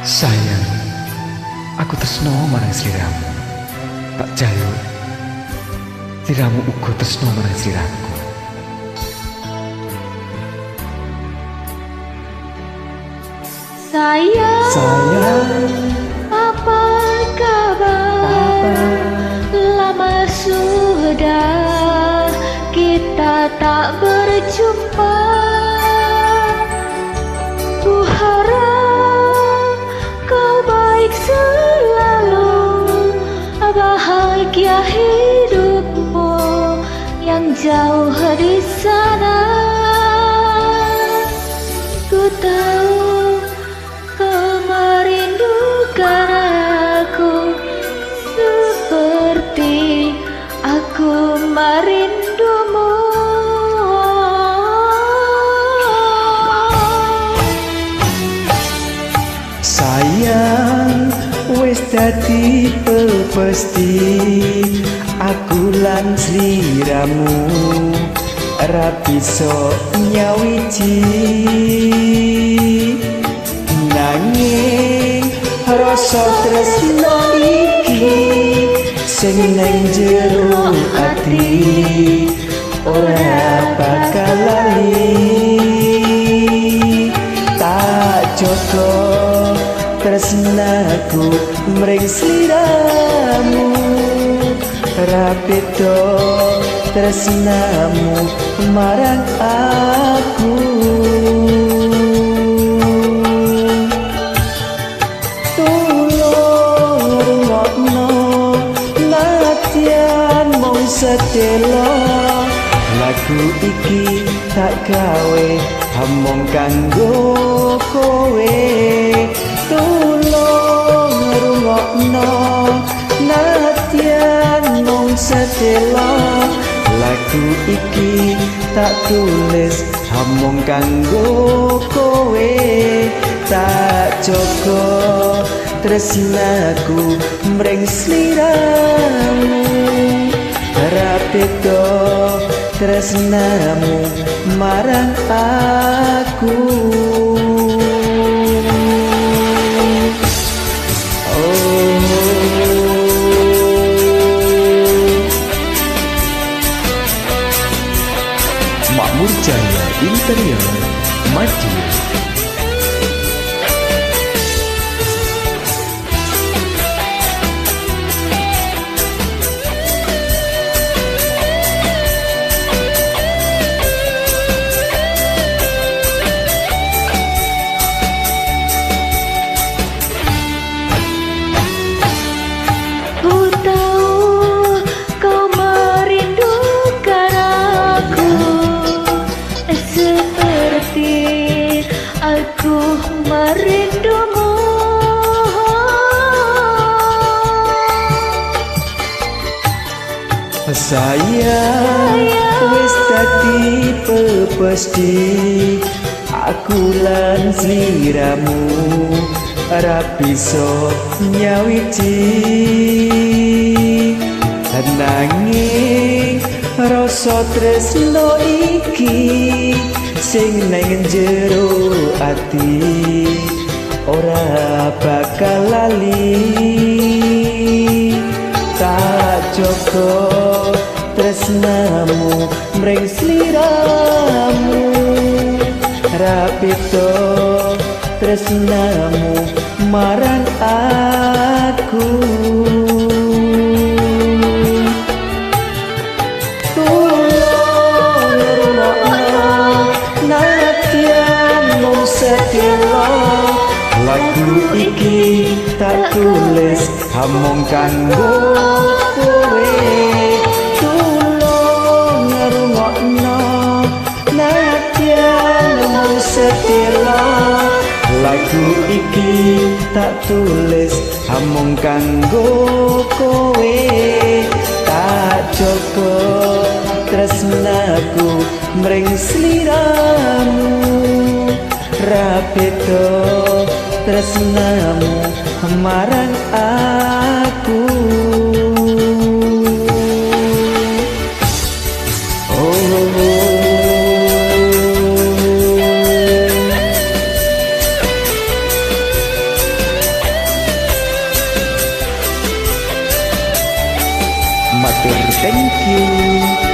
Sayang, aku tresno marang sliramu. Tak jaluk sliramu uga tresno marang sliraku. Sayang, apa kabar? Lama sudah kita tak berjumpa. Ku harap kau baik selalu, bahagia hidupmu yang jauh di sana. Ku tahu kau merindukan aku seperti aku merindumu. Sayang, wis dadi pepesti aku lan sliramu ora bisa nyawiji. Nanging rasa tresno iki sing nang jero ati ora bakal lali. Tak jaga tresnaku mring sliramu, ora beda tresnamu marang aku. Tulung rungokno nadyan mung sedelo, lagu iki tak gawe among kanggo kowe. Tulung rungokno nadyan mung sedelo, lagu iki tak tulis among kanggo kowe. Tak jaga tresnaku mring sliramu, ora beda tresnamu marang aku. Makmur Jaya Interior Madiun. Aku merindumu. Sayang, wis dadi pepesti aku lan sliramu ora bisa nyawiji. Nanging rasa tresno iki sing nang jero ati ora bakal lali. Tak jaga tresnamu mring sliramu, ora beda tresnamu marang aku. Lagu iki tak tulis among kanggo kowe. Tulung ngrungokno nadyan mung sedelo, lagu iki tak tulis among kanggo kowe. Tak jaga tresnaku mring sliramu, ora beda tresnamu marang aku. matur thank you.